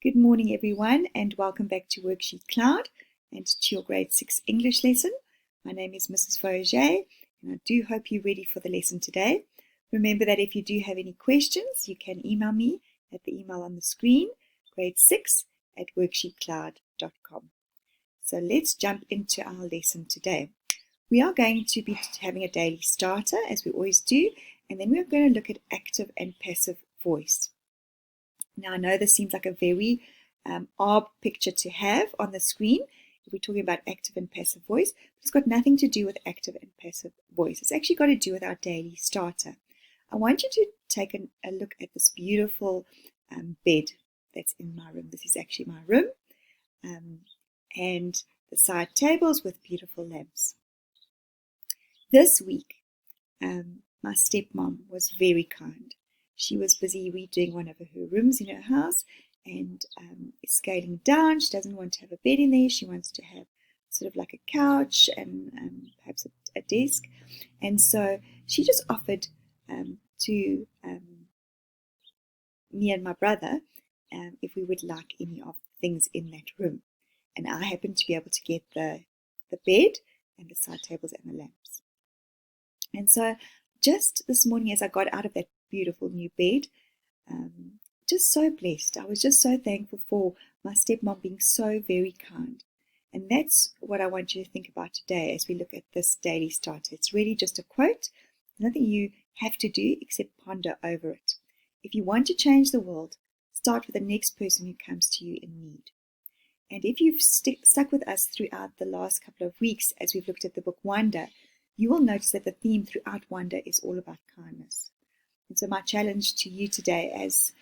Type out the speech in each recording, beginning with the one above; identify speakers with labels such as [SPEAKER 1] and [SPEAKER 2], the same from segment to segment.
[SPEAKER 1] Good morning, everyone, and welcome back to WorksheetCloud and to your grade 6 English lesson. My name is Mrs. Fauger, and I do hope you're ready for the lesson today. Remember that if you do have any questions, you can email me at the email on the screen, grade6@worksheetcloud.com. So let's jump into our lesson today. We are going to be having a daily starter, as we always do, and then we're going to look at active and passive voice. Now, I know this seems like a very odd picture to have on the screen if we're talking about active and passive voice, but it's got nothing to do with active and passive voice. It's actually got to do with our daily starter. I want you to take a look at this beautiful bed that's in my room. This is actually my room, and the side tables with beautiful lamps. This week, my stepmom was very kind. She was busy redoing one of her rooms in her house and is scaling down. She doesn't want to have a bed in there. She wants to have sort of like a couch and perhaps a desk. And so she just offered to me and my brother if we would like any of the things in that room. And I happened to be able to get the bed and the side tables and the lamps. And so just this morning as I got out of that beautiful new bed, just so blessed. I was just so thankful for my stepmom being so very kind. And that's what I want you to think about today as we look at this daily starter. It's really just a quote. Nothing you have to do except ponder over it. If you want to change the world, start with the next person who comes to you in need. And if you've stuck with us throughout the last couple of weeks as we've looked at the book Wonder, you will notice that the theme throughout Wonder is all about kindness. And so my challenge to you today, as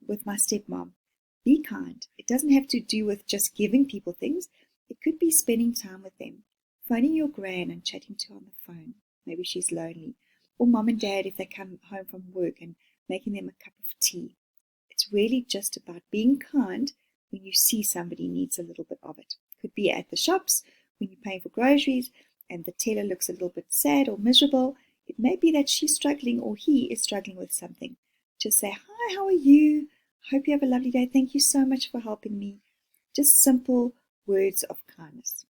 [SPEAKER 1] with my stepmom, be kind. It doesn't have to do with just giving people things. It could be spending time with them, phoning your gran and chatting to her on the phone. Maybe she's lonely. Or mom and dad if they come home from work and making them a cup of tea. It's really just about being kind when you see somebody needs a little bit of it. It could be at the shops when you're paying for groceries and the teller looks a little bit sad or miserable. It may be that she's struggling or he is struggling with something. Just say, hi, how are you? Hope you have a lovely day. Thank you so much for helping me. Just simple words of kindness.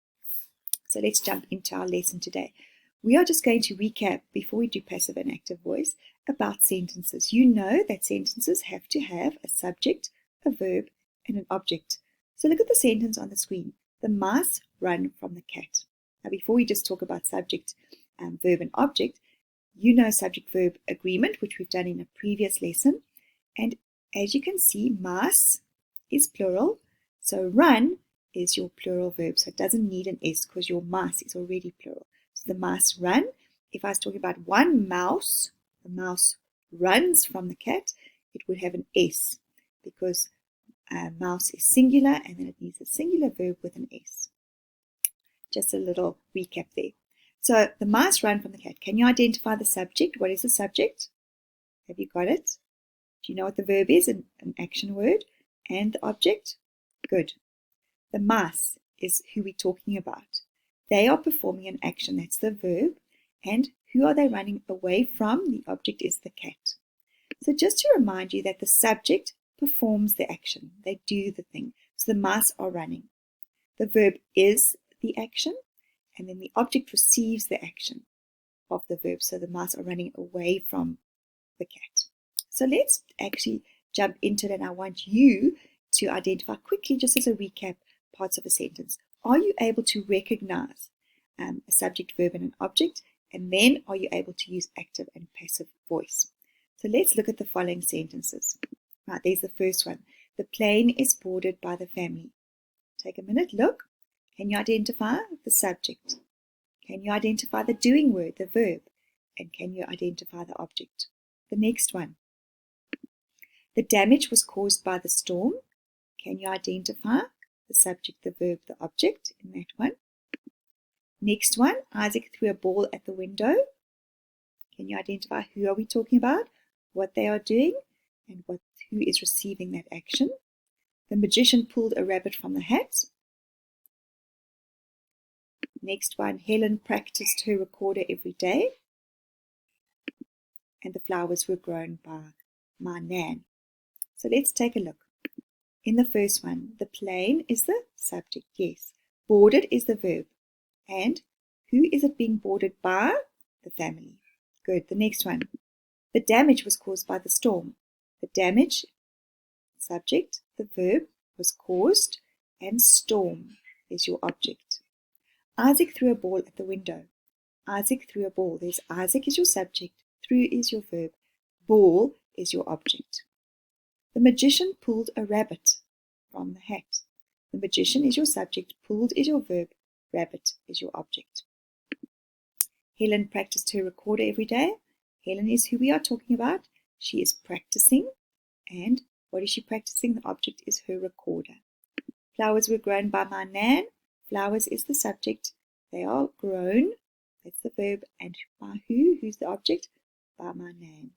[SPEAKER 1] So let's jump into our lesson today. We are just going to recap before we do passive and active voice about sentences. You know that sentences have to have a subject, a verb, and an object. So look at the sentence on the screen. The mice run from the cat. Now before we just talk about subject, verb, and object, you know subject-verb agreement, which we've done in a previous lesson. And as you can see, mice is plural. So run is your plural verb. So it doesn't need an S because your mice is already plural. So the mice run. If I was talking about one mouse, the mouse runs from the cat, it would have an S because mouse is singular and then it needs a singular verb with an S. Just a little recap there. So the mice run from the cat. Can you identify the subject? What is the subject? Have you got it? Do you know what the verb is? An action word. And the object? Good. The mice is who we're talking about. They are performing an action. That's the verb. And who are they running away from? The object is the cat. So just to remind you that the subject performs the action. They do the thing. So the mice are running. The verb is the action. And then the object receives the action of the verb. So the mice are running away from the cat. So let's actually jump into it. And I want you to identify quickly, just as a recap, parts of a sentence. Are you able to recognize a subject, verb, and an object? And then are you able to use active and passive voice? So let's look at the following sentences. Right, there's the first one. The plane is boarded by the family. Take a minute, look. Can you identify the subject? Can you identify the doing word, the verb? And can you identify the object? The next one. The damage was caused by the storm. Can you identify the subject, the verb, the object in that one? Next one. Isaac threw a ball at the window. Can you identify who are we talking about, what they are doing, and who is receiving that action? The magician pulled a rabbit from the hat. Next one, Helen practiced her recorder every day. And the flowers were grown by my nan. So let's take a look. In the first one, the plane is the subject, yes. Boarded is the verb. And who is it being boarded by? The family. Good. The next one. The damage was caused by the storm. The damage, subject, the verb was caused, and storm is your object. Isaac threw a ball at the window. Isaac threw a ball. There's Isaac is your subject, threw is your verb, ball is your object. The magician pulled a rabbit from the hat. The magician is your subject, pulled is your verb, rabbit is your object. Helen practiced her recorder every day. Helen is who we are talking about. She is practicing. And what is she practicing? The object is her recorder. Flowers were grown by my nan. Flowers is the subject. They are grown. That's the verb. And by who? Who's the object? By my nan.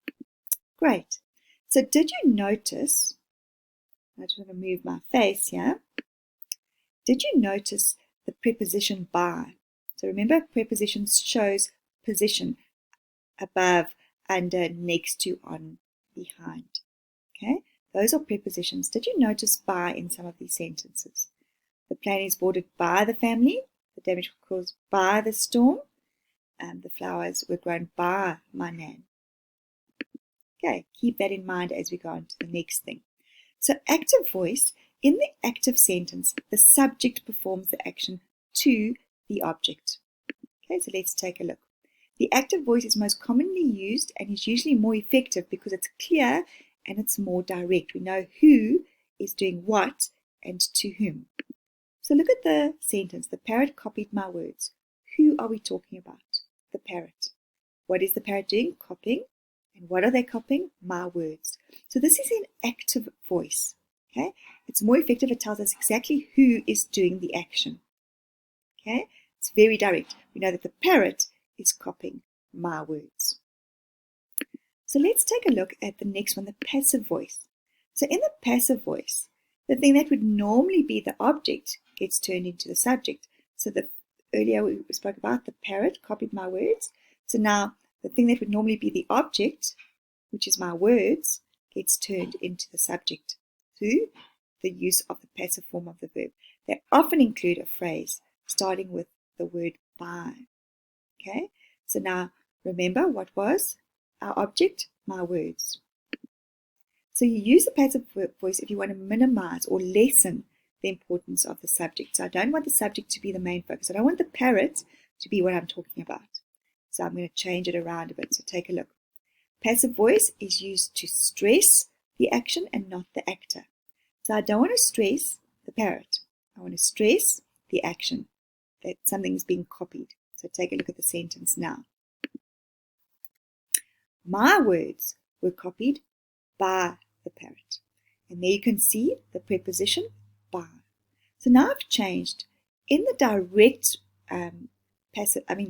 [SPEAKER 1] Great. So did you notice, I just want to move my face here. Did you notice the preposition by? So remember, preposition shows position, above, under, next to, on, behind. Okay, those are prepositions. Did you notice by in some of these sentences? The plane is boarded by the family. The damage was caused by the storm. And the flowers were grown by my nan. Okay, keep that in mind as we go on to the next thing. So active voice, in the active sentence, the subject performs the action to the object. Okay, so let's take a look. The active voice is most commonly used and is usually more effective because it's clear and it's more direct. We know who is doing what and to whom. So look at the sentence. The parrot copied my words. Who are we talking about? The parrot. What is the parrot doing? Copying. And what are they copying? My words. So this is an active voice. Okay, it's more effective. It tells us exactly who is doing the action. Okay, it's very direct. We know that the parrot is copying my words. So let's take a look at the next one, the passive voice. So in the passive voice, the thing that would normally be the object gets turned into the subject. So earlier we spoke about the parrot copied my words. So now the thing that would normally be the object, which is my words, gets turned into the subject through the use of the passive form of the verb. They often include a phrase starting with the word by. Okay, so now remember what was our object? My words. So you use the passive voice if you want to minimize or lessen the importance of the subject. So I don't want the subject to be the main focus. I don't want the parrot to be what I'm talking about. So I'm going to change it around a bit. So take a look. Passive voice is used to stress the action and not the actor. So I don't want to stress the parrot. I want to stress the action, that something is being copied. So take a look at the sentence now. My words were copied by the parrot. And there you can see the preposition by. So now I've changed in the direct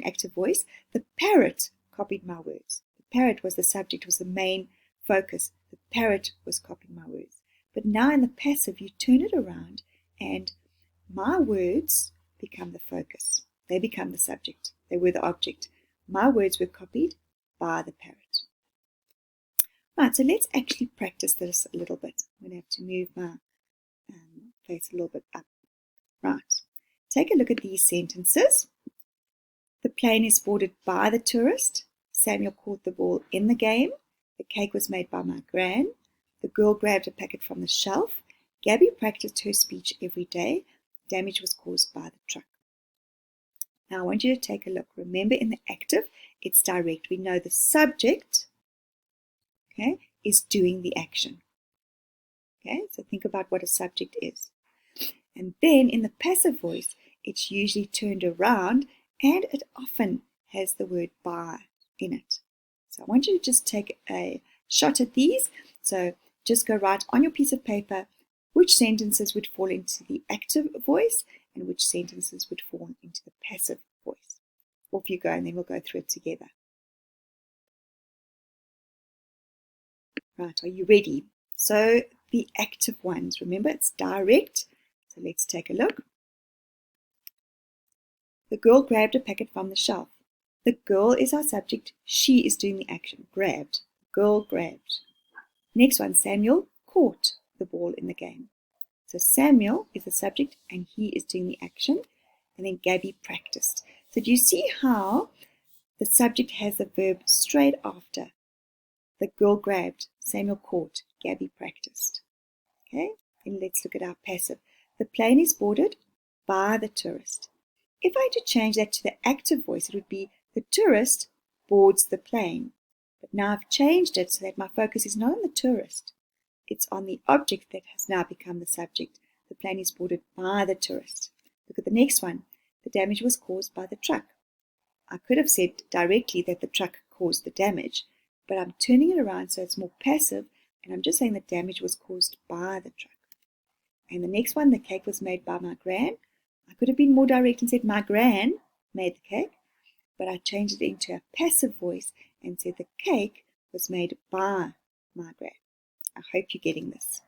[SPEAKER 1] active voice, the parrot copied my words. The parrot was the subject, was the main focus. The parrot was copying my words. But now in the passive, you turn it around and my words become the focus. They become the subject. They were the object. My words were copied by the parrot. Right, so let's actually practice this a little bit. I'm going to have to move my face a little bit up. Right, take a look at these sentences. The plane is boarded by the tourist. Samuel caught the ball in the game. The cake was made by my gran. The girl grabbed a packet from the shelf. Gabby practiced her speech every day. Damage was caused by the truck. Now I want you to take a look. Remember, in the active, it's direct. We know the subject, okay, is doing the action. Okay, so think about what a subject is. And then in the passive voice, it's usually turned around and it often has the word by in it. So I want you to just take a shot at these. So just go write on your piece of paper which sentences would fall into the active voice and which sentences would fall into the passive voice. Off you go, and then we'll go through it together. Right, are you ready? So the active ones, remember it's direct. So let's take a look. The girl grabbed a packet from the shelf. The girl is our subject. She is doing the action. Grabbed. Girl grabbed. Next one, Samuel caught the ball in the game. So Samuel is the subject and he is doing the action. And then Gabby practiced. So do you see how the subject has the verb straight after? The girl grabbed, Samuel caught, Gabby practiced. Okay, and let's look at our passive. The plane is boarded by the tourist. If I had to change that to the active voice, it would be the tourist boards the plane. But now I've changed it so that my focus is not on the tourist. It's on the object that has now become the subject. The plane is boarded by the tourist. Look at the next one. The damage was caused by the truck. I could have said directly that the truck caused the damage, but I'm turning it around so it's more passive, and I'm just saying the damage was caused by the truck. And the next one, the cake was made by my gran. I could have been more direct and said my gran made the cake, but I changed it into a passive voice and said the cake was made by my gran. I hope you're getting this.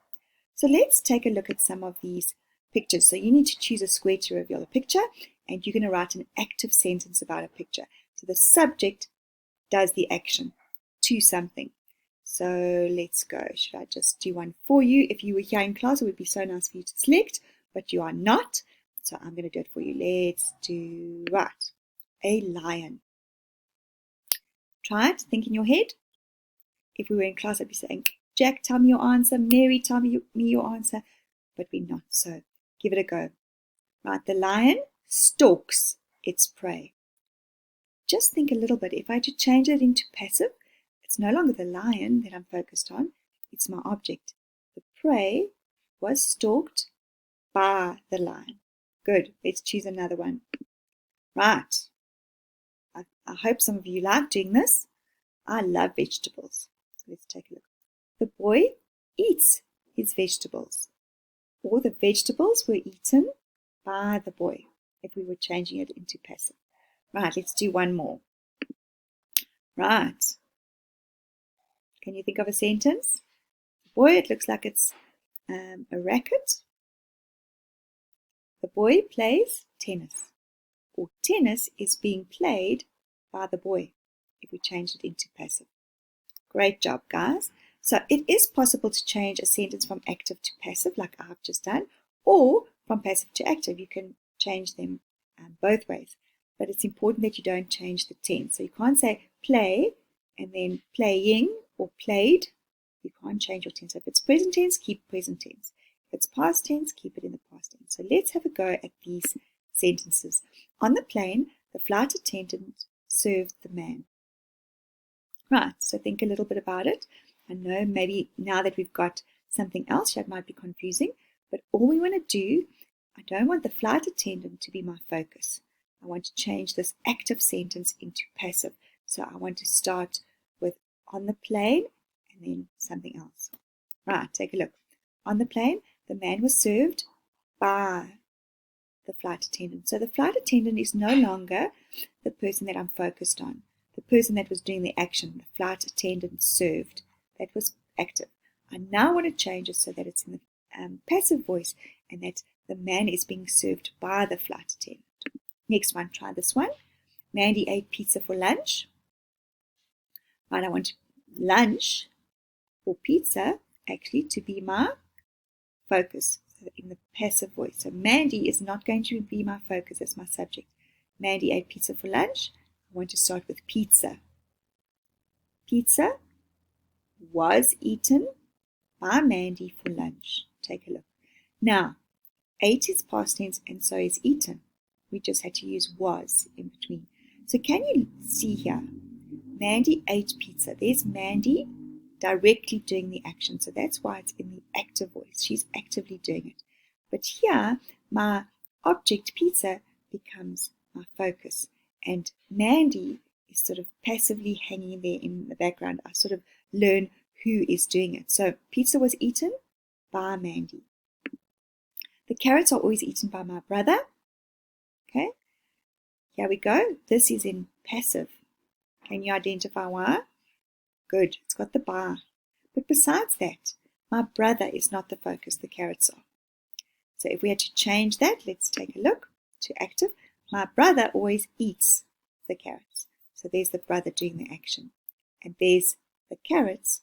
[SPEAKER 1] So let's take a look at some of these pictures. So you need to choose a square to reveal a picture, and you're going to write an active sentence about a picture. So the subject does the action to something. So let's go. Should I just do one for you? If you were here in class, it would be so nice for you to select, but you are not. So I'm going to do it for you. Let's do right. A lion. Try it. Think in your head. If we were in class, I'd be saying, Jack, tell me your answer. Mary, tell me your answer. But we're not. So give it a go. Right. The lion stalks its prey. Just think a little bit. If I had to change it into passive, it's no longer the lion that I'm focused on. It's my object. The prey was stalked by the lion. Good. Let's choose another one. Right. I hope some of you like doing this. I love vegetables. So let's take a look. The boy eats his vegetables. Or the vegetables were eaten by the boy, if we were changing it into passive. Right, let's do one more. Right. Can you think of a sentence? Boy, it looks like it's a racket. The boy plays tennis. Or tennis is being played by the boy, if we change it into passive. Great job, guys. So it is possible to change a sentence from active to passive, like I've just done, or from passive to active. You can change them both ways. But it's important that you don't change the tense. So you can't say play and then playing or played. You can't change your tense. So if it's present tense, keep present tense. If it's past tense, keep it in the past tense. So let's have a go at these sentences. On the plane, the flight attendant served the man. Right, so think a little bit about it. I know maybe now that we've got something else that might be confusing, but all we want to do, I don't want the flight attendant to be my focus. I want to change this active sentence into passive. So I want to start with on the plane and then something else. Right, take a look. On the plane, the man was served by the flight attendant. So the flight attendant is no longer the person that I'm focused on. The person that was doing the action, the flight attendant served. That was active. I now want to change it so that it's in the passive voice and that the man is being served by the flight attendant. Next one, try this one. Mandy ate pizza for lunch. Right, I want lunch or pizza actually to be my focus in the passive voice. So Mandy is not going to be my focus as my subject. Mandy ate pizza for lunch. I want to start with pizza. Pizza was eaten by Mandy for lunch. Take a look. Now, ate is past tense and so is eaten. We just had to use was in between. So can you see here? Mandy ate pizza. There's Mandy directly doing the action. So that's why it's in the active voice. She's actively doing it. But here, my object pizza becomes my focus. And Mandy is sort of passively hanging there in the background. I sort of learn who is doing it. So pizza was eaten by Mandy. The carrots are always eaten by my brother. Okay, here we go. This is in passive. Can you identify why? Good, it's got the by. But besides that, my brother is not the focus, the carrots are. So if we had to change that, let's take a look to active. My brother always eats the carrots. So there's the brother doing the action. And there's the carrots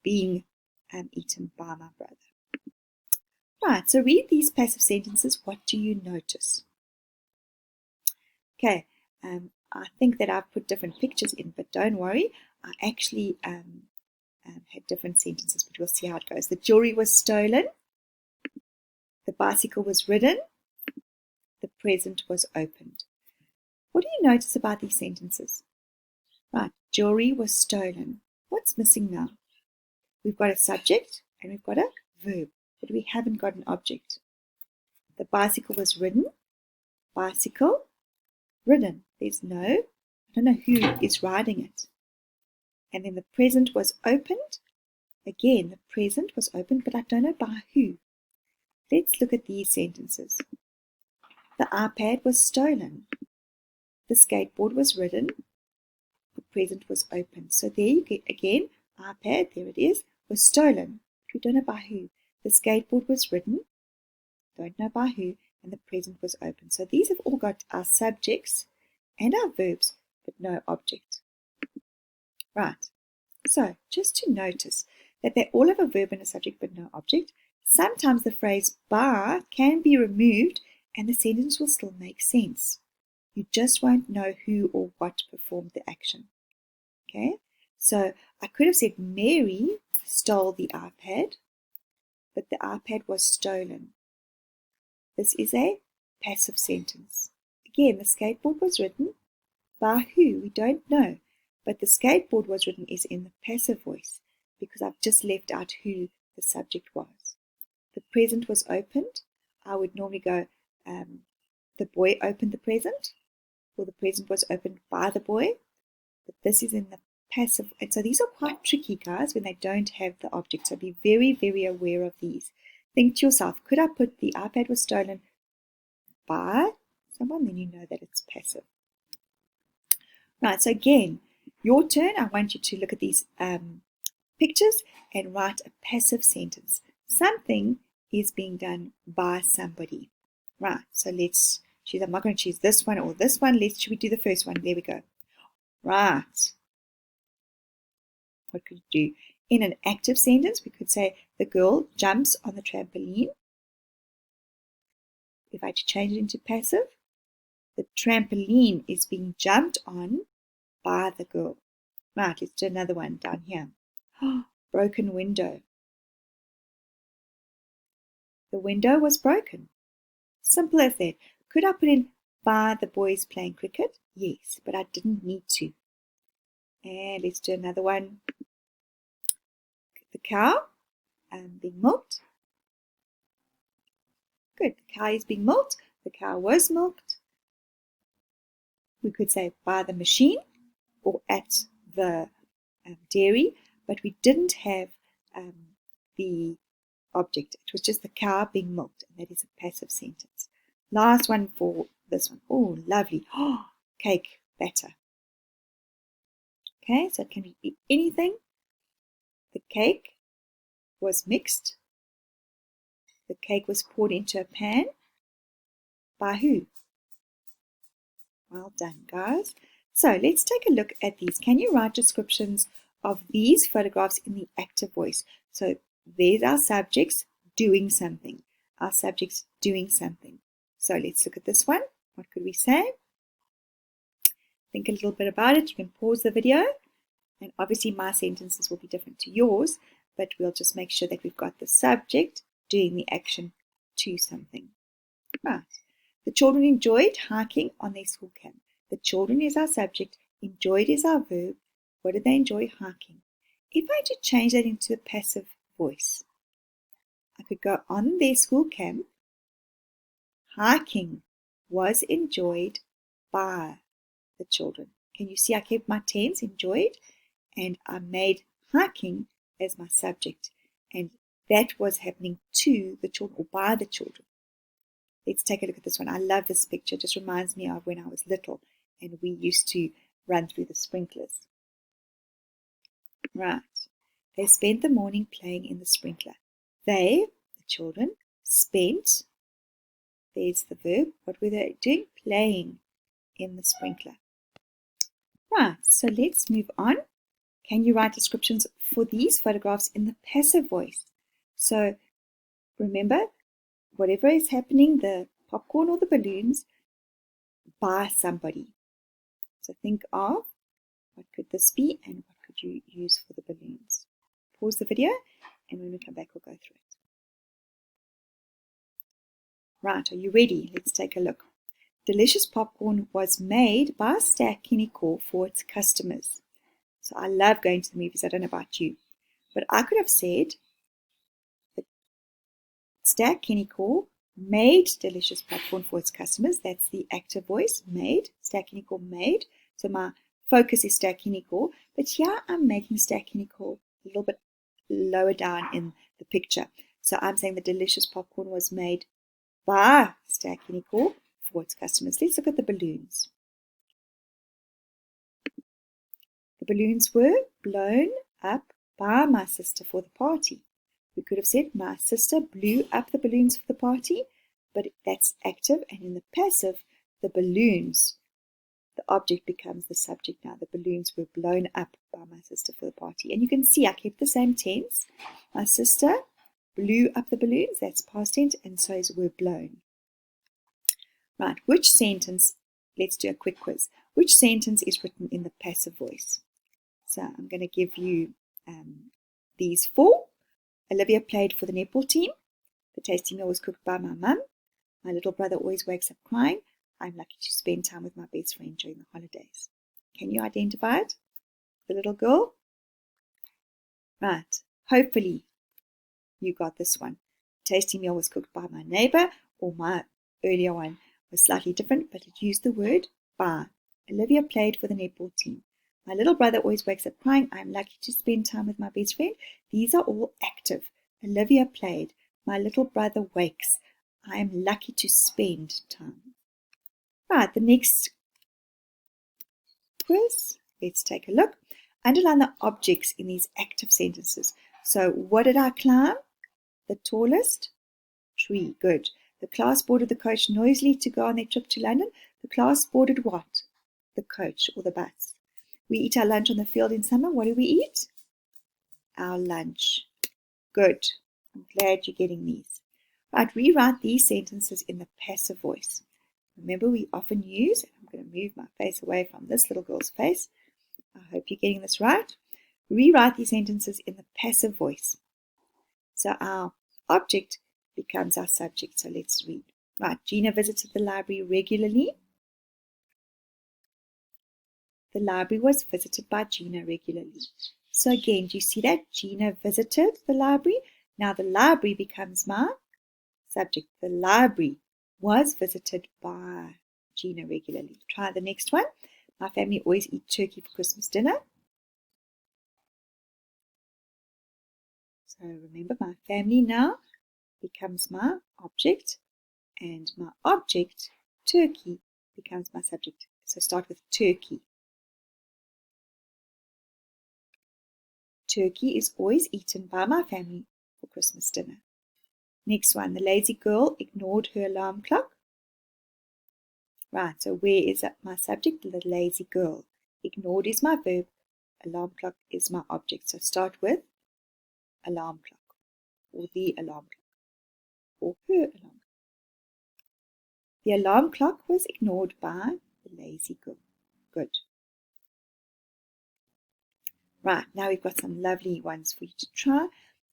[SPEAKER 1] being eaten by my brother. Right, so read these passive sentences. What do you notice? Okay, I think that I've put different pictures in, but don't worry. I actually had different sentences, but we'll see how it goes. The jewelry was stolen. The bicycle was ridden. The present was opened. What do you notice about these sentences? Right, jewelry was stolen. What's missing now? We've got a subject and we've got a verb, but we haven't got an object. The bicycle was ridden. Bicycle, ridden. There's no, I don't know who is riding it. And then the present was opened. Again, the present was opened, but I don't know by who. Let's look at these sentences. The iPad was stolen. The skateboard was ridden. The present was opened. So there you get again, iPad, there it is, was stolen. But we don't know by who. The skateboard was ridden. Don't know by who. And the present was open. So these have all got our subjects and our verbs, but no object. Right. So just to notice that they all have a verb and a subject, but no object. Sometimes the phrase by can be removed and the sentence will still make sense. You just won't know who or what performed the action. Okay? So I could have said Mary stole the iPad, but the iPad was stolen. This is a passive sentence. Again, the skateboard was ridden. By who? We don't know. But the skateboard was written is in the passive voice because I've just left out who the subject was. The present was opened. I would normally go, the boy opened the present, or the present was opened by the boy. But this is in the passive. And so these are quite tricky, guys, when they don't have the object. So be very, very aware of these. Think to yourself, could I put the iPad was stolen by someone? Then you know that it's passive. Right, so again, your turn. I want you to look at these pictures and write a passive sentence. Something is being done by somebody. Right, so let's choose. I'm not going to choose this one or this one. Should we do the first one? There we go. Right. What could you do? In an active sentence, we could say the girl jumps on the trampoline. If I had to change it into passive, the trampoline is being jumped on by the girl. Right, let's do another one down here. Broken window. The window was broken. Simple as that. Could I put in by the boys playing cricket? Yes, but I didn't need to. And let's do another one. The cow being milked. Good, the cow is being milked. The cow was milked. We could say by the machine or at the dairy, but we didn't have the object. It was just the cow being milked, and that is a passive sentence. Last one for this one. Oh, lovely. Oh, cake batter. Okay, so it can be anything. The cake was mixed. The cake was poured into a pan. By who? Well done, guys. So let's take a look at these. Can you write descriptions of these photographs in the active voice? So there's our subjects doing something. Our subjects doing something. So let's look at this one. What could we say? Think a little bit about it. You can pause the video. And obviously my sentences will be different to yours, but we'll just make sure that we've got the subject doing the action to something. Right. The children enjoyed hiking on their school camp. The children is our subject. Enjoyed is our verb. What did they enjoy? Hiking. If I had to change that into a passive voice, I could go on their school camp. Hiking was enjoyed by the children. Can you see I kept my tense, enjoyed, and I made hiking as my subject. And that was happening to the children or by the children. Let's take a look at this one. I love this picture. It just reminds me of when I was little and we used to run through the sprinklers. Right. They spent the morning playing in the sprinkler. They, the children, spent, there's the verb. What were they doing? Playing in the sprinkler. Right. So let's move on. Can you write descriptions for these photographs in the passive voice? So remember, whatever is happening, the popcorn or the balloons, by somebody. So think of what could this be and what could you use for the balloons. Pause the video, and when we come back, we'll go through it. Right, are you ready? Let's take a look. Delicious popcorn was made by Stack Kenny-Core for its customers. So I love going to the movies. I don't know about you. But I could have said that Stack Kenny-Core made delicious popcorn for its customers. That's the active voice, made. Stack Kenny-Core made. So my focus is Stack Kenny-Core. But here I'm making Stack Kenny-Core a little bit lower down in the picture. So I'm saying the delicious popcorn was made by Stack Kenny-Core for its customers. Let's look at the balloons. The balloons were blown up by my sister for the party. We could have said my sister blew up the balloons for the party, but that's active, and in the passive, the balloons, the object becomes the subject now. The balloons were blown up by my sister for the party. And you can see I kept the same tense. My sister blew up the balloons, that's past tense, and so is were blown. Right, which sentence, let's do a quick quiz. Which sentence is written in the passive voice? So I'm going to give you these four. Olivia played for the netball team. The tasty meal was cooked by my mum. My little brother always wakes up crying. I'm lucky to spend time with my best friend during the holidays. Can you identify it? The little girl? Right, hopefully you got this one. Tasty meal was cooked by my neighbor, or my earlier one was slightly different, but it used the word by. Olivia played for the netball team. My little brother always wakes up crying. I'm lucky to spend time with my best friend. These are all active. Olivia played. My little brother wakes. I am lucky to spend time. Right, the next quiz. Let's take a look. Underline the objects in these active sentences. So, what did I climb? The tallest tree. Good. The class boarded the coach noisily to go on their trip to London. The class boarded what? The coach or the bus. We eat our lunch on the field in summer. What do we eat? Our lunch. Good. I'm glad you're getting these. Right, rewrite these sentences in the passive voice. Remember, we often use, and I'm going to move my face away from this little girl's face. I hope you're getting this right. Rewrite these sentences in the passive voice. So our object becomes our subject. So let's read. Right, Gina visited the library regularly. The library was visited by Gina regularly. So again, do you see that? Gina visited the library. Now the library becomes my subject. The library was visited by Gina regularly. Try the next one. My family always eat turkey for Christmas dinner. So remember, my family now becomes my object, and my object, turkey, becomes my subject. So start with turkey. Turkey is always eaten by my family for Christmas dinner. Next one, the lazy girl ignored her alarm clock. Right, so where is my subject? The lazy girl. Ignored is my verb. Alarm clock is my object. So start with alarm clock, or the alarm clock, or her alarm clock. The alarm clock was ignored by the lazy girl. Good. Right, now we've got some lovely ones for you to try.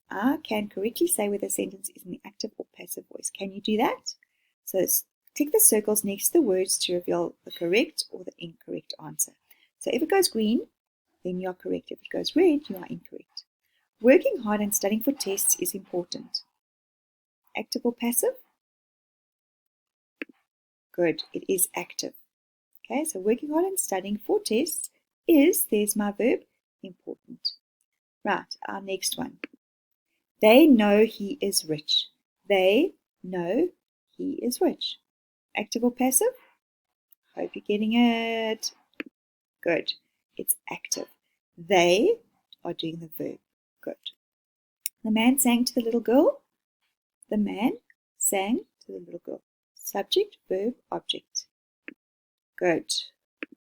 [SPEAKER 1] I can correctly say whether a sentence is in the active or passive voice. Can you do that? So click the circles next to the words to reveal the correct or the incorrect answer. So if it goes green, then you are correct. If it goes red, you are incorrect. Working hard and studying for tests is important. Active or passive? Good, it is active. Okay, so working hard and studying for tests is, there's my verb, important. Right, our next one. They know he is rich. They know he is rich. Active or passive? Hope you're getting it. Good. It's active. They are doing the verb. Good. The man sang to the little girl. The man sang to the little girl. Subject, verb, object. Good.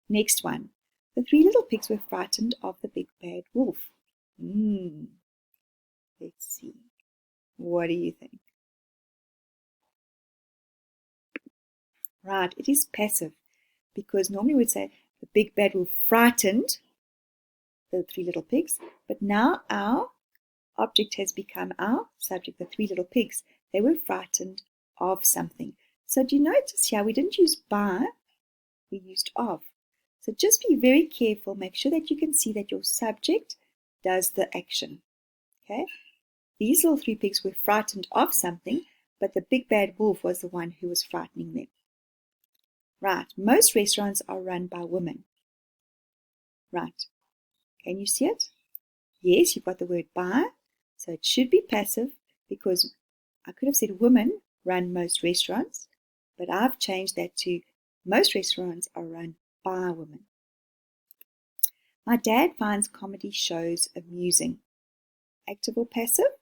[SPEAKER 1] Next one. The three little pigs were frightened of the big bad wolf. Let's see. What do you think? Right, it is passive because normally we'd say the big bad wolf frightened the 3 little pigs, but now our object has become our subject, the 3 little pigs. They were frightened of something. So do you notice here we didn't use by, we used of. So just be very careful. Make sure that you can see that your subject does the action. Okay? These little 3 pigs were frightened of something, but the big bad wolf was the one who was frightening them. Right. Most restaurants are run by women. Right. Can you see it? Yes, you've got the word by. So it should be passive because I could have said women run most restaurants, but I've changed that to most restaurants are run by women. My dad finds comedy shows amusing. Active or passive?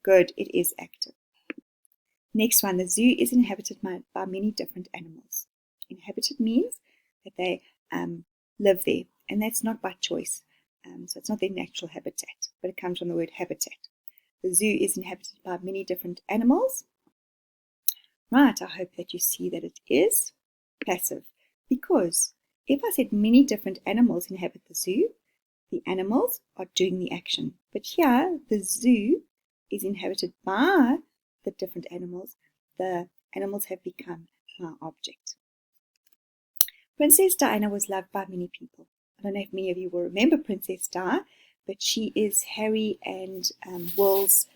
[SPEAKER 1] Good, it is active. Next one, the zoo is inhabited by many different animals. Inhabited means that they live there, and that's not by choice. So it's not their natural habitat, but it comes from the word habitat. The zoo is inhabited by many different animals. Right, I hope that you see that it is passive, because if I said many different animals inhabit the zoo, the animals are doing the action. But here, the zoo is inhabited by the different animals. The animals have become my object. Princess Diana was loved by many people. I don't know if many of you will remember Princess Di, but she is Harry and Will's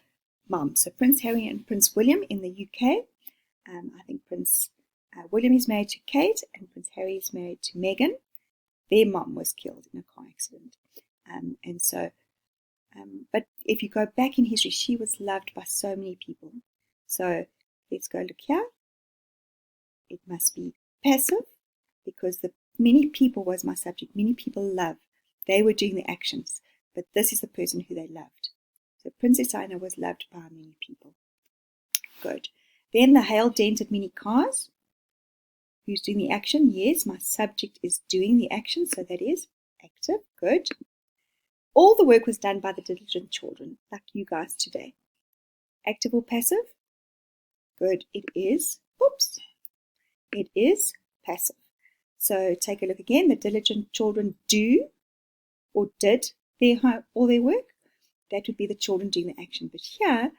[SPEAKER 1] mom. So Prince Harry and Prince William in the UK. I think Prince William is married to Kate and Prince Harry is married to Meghan. Their mom was killed in a car accident. But if you go back in history, she was loved by so many people. So let's go look here. It must be passive because the many people was my subject. Many people love. They were doing the actions, but this is the person who they loved. So Princess Diana was loved by many people. Good. Then the hail-dented many cars. Who's doing the action? Yes, my subject is doing the action, so that is active. Good. All the work was done by the diligent children, like you guys today. Active or passive? Good. It is. Oops. It is passive. So take a look again. The diligent children do or did all their work. That would be the children doing the action. But here,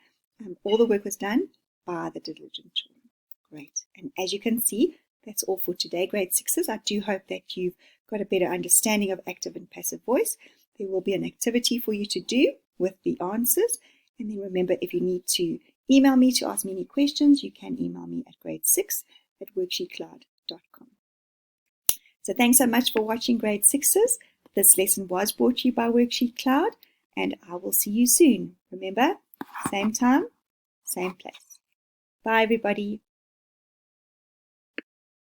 [SPEAKER 1] all the work was done by the diligent children. Great. And as you can see, that's all for today, grade 6s. I do hope that you've got a better understanding of active and passive voice. There will be an activity for you to do with the answers. And then remember, if you need to email me to ask me any questions, you can email me at grade6@worksheetcloud.com. So thanks so much for watching grade 6s. This lesson was brought to you by Worksheet Cloud, and I will see you soon. Remember, same time, same place. Bye, everybody.